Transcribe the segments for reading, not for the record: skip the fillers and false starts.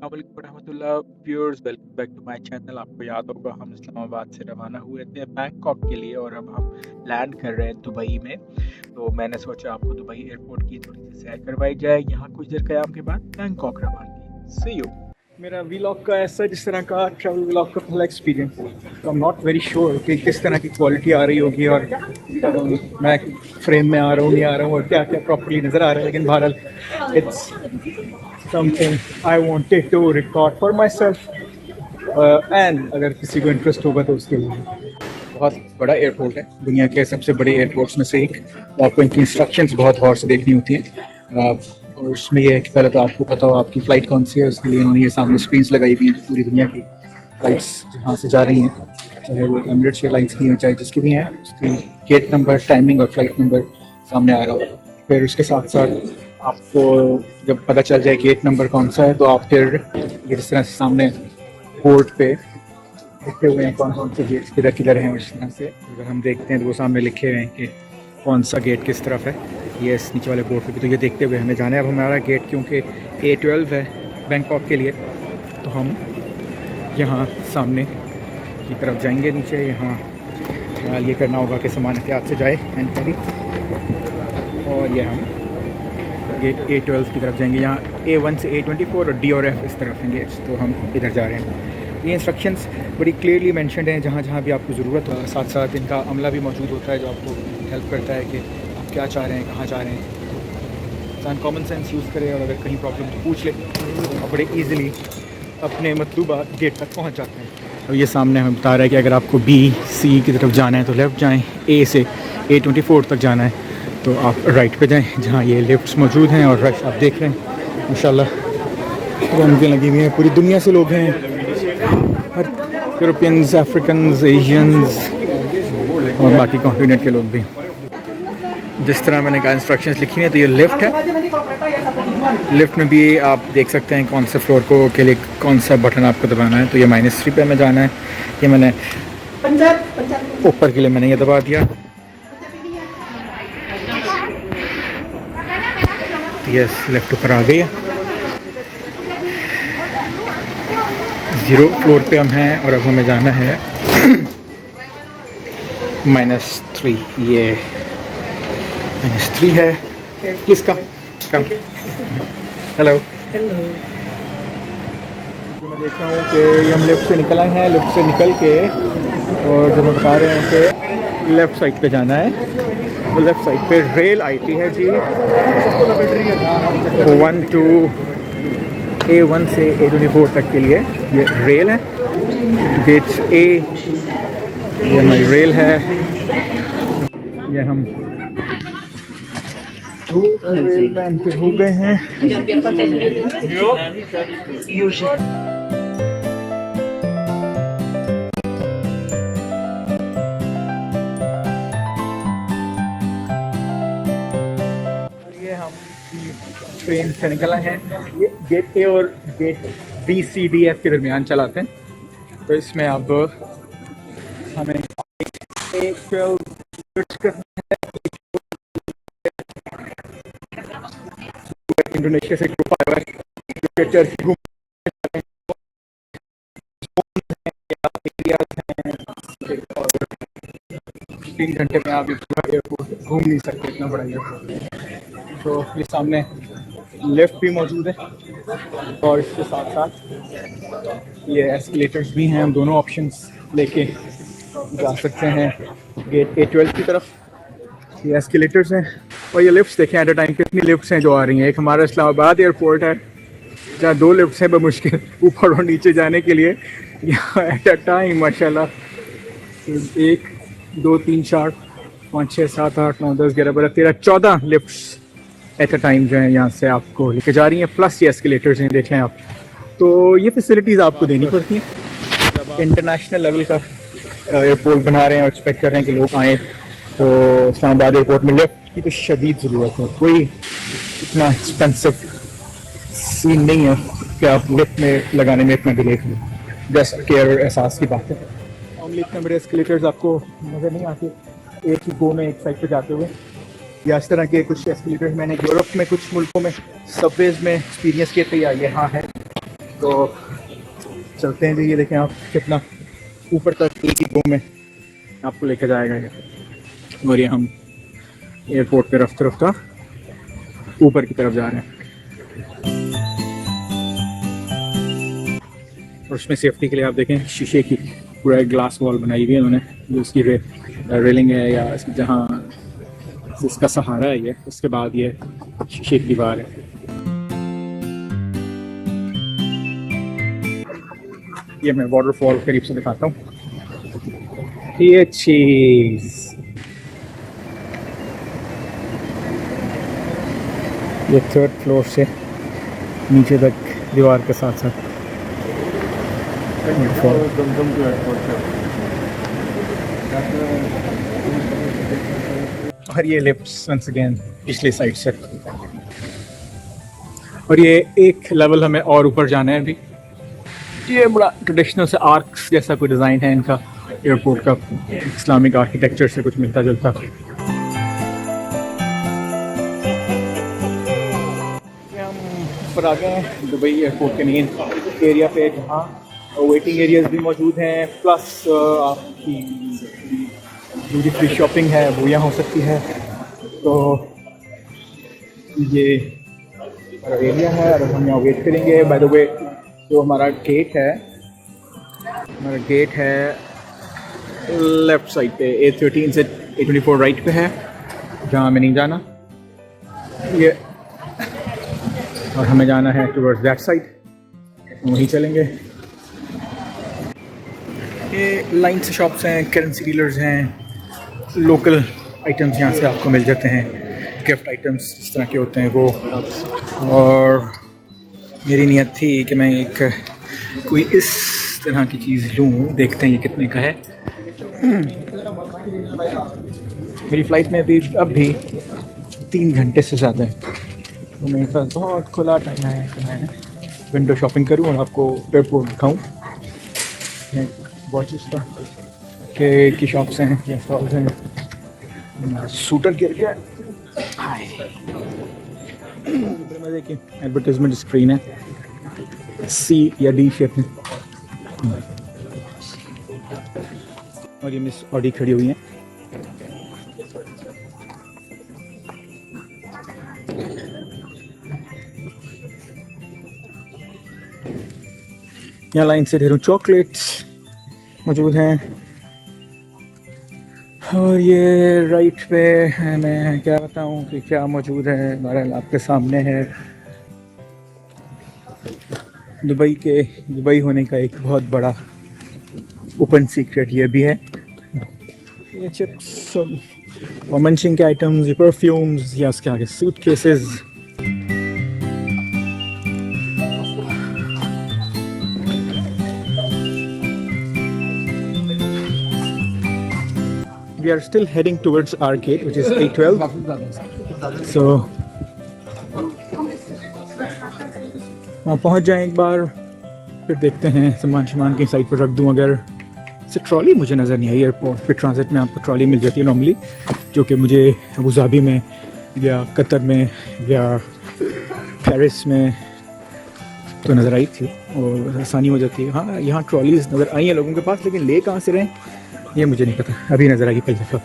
रहमतुल्लाह viewers, welcome back to my channel. आपको याद होगा हम इस्लामाबाद से रवाना हुए थे बैंकॉक के लिए और अब हम लैंड कर रहे हैं दुबई में। तो मैंने सोचा आपको दुबई एयरपोर्ट की थोड़ी सी सैर करवाई जाए। यहाँ कुछ देर क़याम के बाद बैंकॉक रवानगी। सी यू। मेरा व्लॉग का ऐसा जिस तरह का ट्रैवल व्लॉग का पहला एक्सपीरियंस, तो I am not very sure कि किस तरह की क्वालिटी आ रही होगी और मैं फ्रेम में आ रहा हूँ नहीं आ रहा हूँ और क्या क्या प्रॉपर्ली नज़र आ रहा है, लेकिन बहरहाल it's something I wanted to record for myself and अगर किसी को इंटरेस्ट होगा तो उसके लिए। बहुत बड़ा एयरपोर्ट है, दुनिया के सबसे बड़े एयरपोर्ट्स में से एक। आपको इनकी इंस्ट्रक्शंस बहुत गौर से देखनी होती हैं और उसमें यह है कि पहले तो आपको पता हो आपकी फ़्लाइट कौन सी है। उसके लिए उन्होंने ये सामने स्क्रीन्स लगाई हुई हैं पूरी दुनिया की फ़्लाइट्स जहाँ से जा रही हैं, चाहे वो एमिरेट्स एयरलाइंस की हो चाहे जिसकी भी हैं, उसकी गेट नंबर, टाइमिंग और फ्लाइट नंबर सामने आ रहा हो। फिर उसके साथ साथ आपको जब पता चल जाए गेट नंबर कौन सा है तो आप फिर ये जिस तरह से सामने बोर्ड पे लिखे हुए हैं कौन कौन से गेट्स किधर किधर हैं, उस तरह से अगर हम देखते हैं तो वो सामने लिखे हुए हैं कि कौन सा गेट किस तरफ है। ये इस नीचे वाले बोर्ड पे भी तो ये देखते हुए हमें जाना है। अब हमारा गेट क्योंकि A12 है बैंकॉक के लिए, तो हम यहाँ सामने की तरफ जाएंगे। नीचे यहाँ ये करना होगा कि सामान एहतियात से जाए एंड कैरी, और ये हम गेट A12 की तरफ जाएंगे। यहाँ A1 से A24 और D और F इस तरफ हैं गेट्स, तो हम इधर जा रहे हैं। ये इंस्ट्रक्शंस बड़ी क्लियरली मेंशन्ड हैं जहाँ जहाँ भी आपको ज़रूरत हो। साथ साथ इनका अमला भी मौजूद होता है जो आपको हेल्प करता है कि आप क्या चाह रहे हैं, कहाँ जा रहे हैं। इंसान कॉमन सेंस यूज़ करे और अगर कहीं प्रॉब्लम तो पूछ ले और बड़े ईज़िली अपने मतलूबा गेट तक पहुँच जाते हैं। और ये सामने हमें बता रहा है कि अगर आपको B, C की तरफ जाना है तो लेफ़्ट जाएँ, A से A24 तक जाना है तो आप राइट पे जाएँ जहाँ ये लिफ्ट्स मौजूद हैं। और रश आप देख रहे हैं माशाल्लाह रौनकें लगी हुई हैं, पूरी दुनिया से लोग हैं, हर यूरोपियंस, अफ्रीकन्स, एशियंस और बाकी कॉन्टिनेंट के लोग भी। जिस तरह मैंने कहा इंस्ट्रक्शंस लिखी हैं, तो ये लिफ्ट है। लिफ्ट में भी आप देख सकते हैं कौन से फ्लोर को के लिए कौन सा बटन आपको दबाना है। तो ये -3 पे हमें जाना है, ये मैंने ऊपर के लिए मैंने ये दबा दिया। यस, लिफ्ट ऊपर आ गई है। 0 फ्लोर पे हम हैं और अब हमें जाना है -3। ये -3 है। किसका कम? हेलो। मैं देख रहा हूँ कि हम लेफ़्ट से निकल आए हैं। लेफ़्ट से निकल के और जब हम बता रहे हैं कि लेफ़्ट साइड पे जाना है तो लेफ़्ट साइड पे रेल आईटी है जी। 1 से A24 तक के लिए ये रेल है। गेट्स A ये हमारी रेल है। ये हम रेल में एंटर हो गए हैं। ये हम ट्रेन से निकला है। ये गेट A और gate B, C, D, F के दरमियान चलाते हैं। तो इसमें अब हमें A12 इंडोनेशिया से ग्रुप आया है। 3 घंटे में आप एयरपोर्ट घूम नहीं सकते, इतना बड़ा एयरपोर्ट। तो ये सामने लिफ्ट भी मौजूद है और इसके साथ साथ ये एस्केलेटर्स भी हैं। हम दोनों ऑप्शंस लेके जा सकते हैं गेट A12 की तरफ। ये एस्केलेटर्स हैं और ये लिफ्ट्स देखें एट अ टाइम कितनी लिफ्ट्स हैं जो आ रही हैं। एक हमारा इस्लामाबाद एयरपोर्ट है जहाँ 2 लिफ्ट्स हैं बमुश्किल ऊपर और नीचे जाने के लिए। यहाँ एट अ टाइम माशाल्लाह 1, 2, 3, 4, 5, 6, 7, 8, 9, 10, 11, 12, 13, 14 लिफ्ट्स एट अ टाइम जो है यहाँ से आपको लेके जा रही हैं। प्लस ये एस्केलेटर्स हैं देख लें आप। तो ये फैसिलिटीज़ आपको देनी पड़ती हैं। इंटरनेशनल लेवल का एयरपोर्ट बना रहे हैं और एक्सपेक्ट कर रहे हैं कि लोग आएँ, तो इस्लामाबाद एयरपोर्ट में लिफ्ट की तो शदीद ज़रूरत है। कोई इतना एक्सपेंसिव सीन नहीं है कि आप लिफ्ट में लगाने में इतना डिले करें। जस्ट केयर और एहसास की बात है। नॉर्मली इतने बड़े एस्केलेटर्स आपको नज़र नहीं आते एक ही गो में एक साइड पे जाते हुए। या इस तरह के कुछ एस्केलेटर्स मैंने यूरोप में कुछ मुल्कों में सबवेज में एक्सपीरियंस किए थे या यहाँ है। तो चलते हैं जी। ये देखें आप कितना ऊपर तक एक ही गो में आपको लेकर जाएगा ये। और ये हम एयरपोर्ट पे रफ्ता रफ्ता ऊपर की तरफ जा रहे हैं। और उसमें सेफ्टी के लिए आप देखें शीशे की पूरा एक ग्लास वॉल बनाई हुई है उन्होंने, जो उसकी रेलिंग है या जहाँ जिसका सहारा है ये, उसके बाद ये शीशे की दीवार है। ये मैं वाटरफॉल करीब से दिखाता हूँ। ये चीज़ ये 3rd फ्लोर से नीचे तक दीवार के साथ साथ और ये लिफ्ट्स वंस अगेन पिछले साइड से। और ये एक लेवल हमें और ऊपर जाना है अभी। ये बड़ा ट्रेडिशनल से आर्क्स जैसा कोई डिज़ाइन है इनका एयरपोर्ट का, इस्लामिक आर्किटेक्चर से कुछ मिलता जुलता। हम ऊपर आ गए हैं दुबई एयरपोर्ट के मेन एरिया पे, जहाँ वेटिंग एरियाज भी मौजूद हैं, प्लस आपकी ड्यूटी फ्री शॉपिंग है वो यहाँ हो सकती है। तो ये एरिया है और हम यहाँ वेट करेंगे। बाय द वे जो हमारा गेट है लेफ़्ट साइड पे A13 से A24 राइट पे है, जहाँ हमें नहीं जाना ये, और हमें जाना है टुवर्ड्स दैट साइड, वहीं चलेंगे। ये लाइन से शॉप्स हैं, करेंसी डीलर्स हैं, लोकल आइटम्स यहाँ से आपको मिल जाते हैं, गिफ्ट आइटम्स इस तरह के होते हैं वो। और मेरी नियत थी कि मैं कोई इस तरह की चीज़ लूँ, देखते हैं ये कितने का है। मेरी फ़्लाइट में अब भी 3 घंटे से ज़्यादा है, तो मेरे पास बहुत खुला टाइम है कि मैं विंडो शॉपिंग करूँ और आपको एयरपोर्ट दिखाऊँ। वॉचेस की शॉप्स हैं या स्टॉल्स हैं। सूटर गिर गया। देखिए एडवर्टाइजमेंट स्क्रीन है, C या D शेप में। और ये मिस ऑडी खड़ी हुई है। यहाँ लाइन से ढेरों चॉकलेट्स मौजूद हैं। और ये राइट पे है, मैं क्या बताऊँ कि क्या मौजूद है, बहरहाल आपके सामने है। दुबई होने का एक बहुत बड़ा ओपन सीक्रेट ये भी है। ये चिप्स और मंचिंग के आइटम्स, ये परफ्यूम्स, या उसके आगे suitcases. We are still heading towards our gate, which is A12. So वहाँ पहुँच जाएं एक बार, फिर देखते हैं सामान की साइड पर रख दूँ। अगर से ट्रॉली मुझे नज़र नहीं आई एयरपोर्ट पे, ट्रांजिट में आपको ट्रॉली मिल जाती है नॉर्मली, जो कि मुझे अबू धाबी में या कतर में या पेरिस में तो नज़र आई थी और आसानी हो जाती है। हाँ, यहाँ ट्रॉलीज नज़र आई हैं लोगों के पास, लेकिन ले कहाँ से रहे ये मुझे नहीं पता। अभी नज़र आई पहली दफ़ा।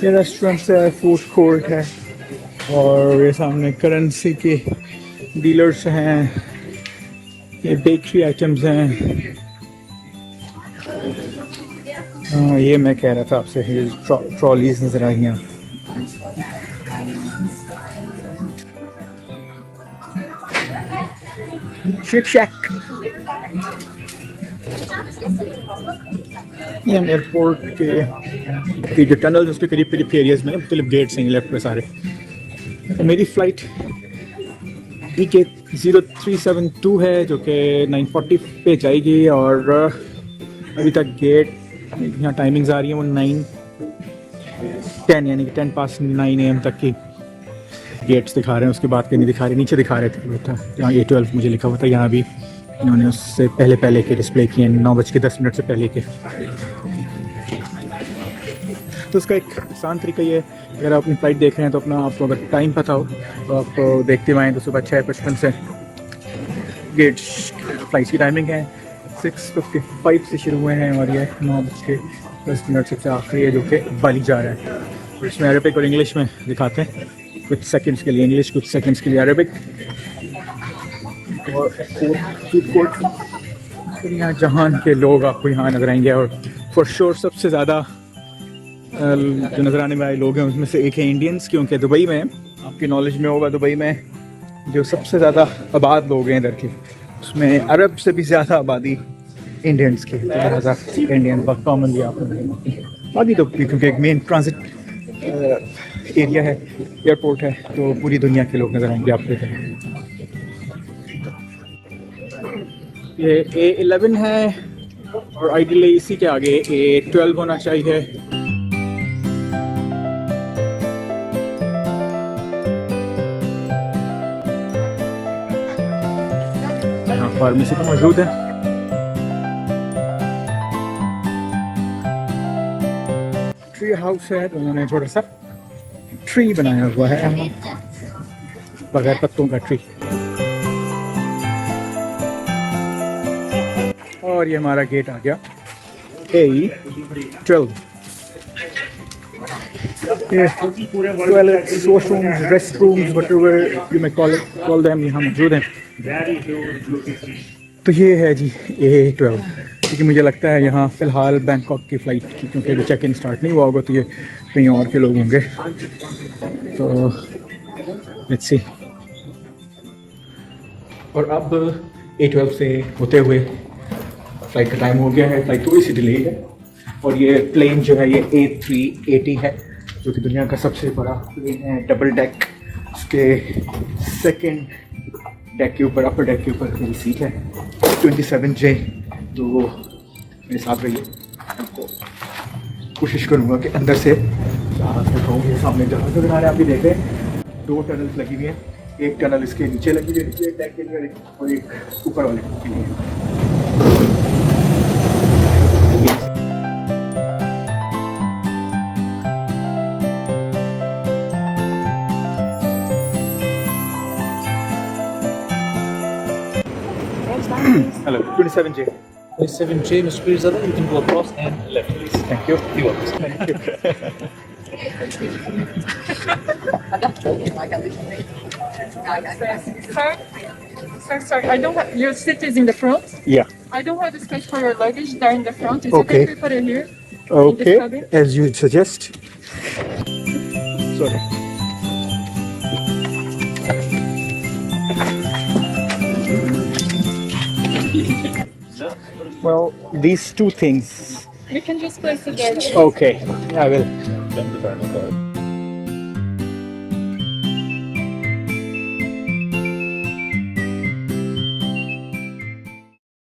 ये रेस्टोरेंट है, फूड कोर्ट है, और ये सामने करेंसी के डीलर्स हैं, ये बेकरी आइटम्स हैं। हाँ, ये मैं कह रहा था आपसे, ये ट्रॉलीज नज़र आई हैं। शेक शैक। ये हम एयरपोर्ट के जो टनल उसके करीब एरियाज में मुख्तलिफ गेट्स हैं लेफ्ट पे सारे। तो मेरी फ़्लाइट PK 0372 है, जो कि 9:40 पे जाएगी। और अभी तक गेट यहाँ टाइमिंग्स आ रही हैं वो 9:10 यानी कि 9:10 AM तक की गेट्स दिखा रहे हैं। उसके बाद के नहीं दिखा रहे, नीचे दिखा रहे थे था यहाँ A12 मुझे लिखा हुआ था। यहाँ भी इन्होंने उससे पहले के डिस्प्ले किए, 9:10 से पहले के। तो उसका एक आसान तरीका ये है, अगर आप अपनी फ़्लाइट देख रहे हैं तो अपना आपको अगर टाइम पता हो तो आप देखते हुए आएँ तो सुबह 6:55 से गेट फ़्लाइट की टाइमिंग है 6:55 से शुरू हुए हैं और ये 9:10 से आखिरी है जो कि बाली जा रहा है। और इसमें अरबिक और इंग्लिश में दिखाते हैं, कुछ सेकंड्स के लिए इंग्लिश, कुछ सेकंड्स के लिए अरबिक। और फूड कोर्ट यहाँ जहान के लोग आपको यहाँ नजर आएंगे और फॉर श्योर सबसे ज़्यादा जो नज़र आने वाले लोग हैं उसमें से एक है इंडियंस, क्योंकि दुबई में आपकी नॉलेज में होगा दुबई में जो सबसे ज़्यादा आबाद लोग हैं इधर के उसमें अरब से भी ज़्यादा आबादी इंडियंस की, लिहाजा इंडियन बहुत कॉमनली आप बाकी तो क्योंकि एक मेन ट्रांजिट एरिया है, एयरपोर्ट है, तो पूरी दुनिया के लोग नज़र आएंगे आपको इधर। ये A11 है और आइडियली इसी के आगे A12 होना चाहिए। यहाँ फार्मेसी तो मौजूद है। ट्री हाउस है तो उन्होंने थोड़ा सा ट्री बनाया हुआ है, बगैर पत्तों का ट्री। और ये हमारा गेट आ गया A12। Toilets, washrooms, rest rooms, whatever you may call them यहाँ मौजूद हैं। तो ये है जी A12, क्योंकि मुझे लगता है यहाँ फ़िलहाल बैंकॉक की फ़्लाइट की, क्योंकि अभी चेक इन स्टार्ट नहीं हुआ होगा तो ये कहीं और के लोग होंगे। तो लेट्स सी। और अब A12 से होते हुए फ़्लाइट का टाइम हो गया है, फ़्लाइट थोड़ी सी डिले है। और ये प्लेन जो है ये A380 है जो कि दुनिया का सबसे बड़ा प्लेन है, डबल डेक। उसके सेकंड डेक के ऊपर, अपर डेक के ऊपर मेरी सीट है 27J। तो मेरे साथ रहिए, आपको कोशिश करूँगा कि अंदर से दिखाऊँ। सामने जहाँ से आप भी देख रहे हैं 2 टनल्स लगी हुई हैं, एक टनल इसके नीचे लगी हुई है डेक के लिए और एक ऊपर वाले के लिए। Hello, 27J. 27J, Mr. Pirzada, you can go across and left, please. Thank you. You're welcome. Thank you. Sir, I don't have your seat is in the front. Yeah. I don't have the space for your luggage there in the front. It's Okay. if we put it here. Okay, as you suggest. Sorry. Well, these two things. You can just place it there. Okay, I will. Then the turn, okay.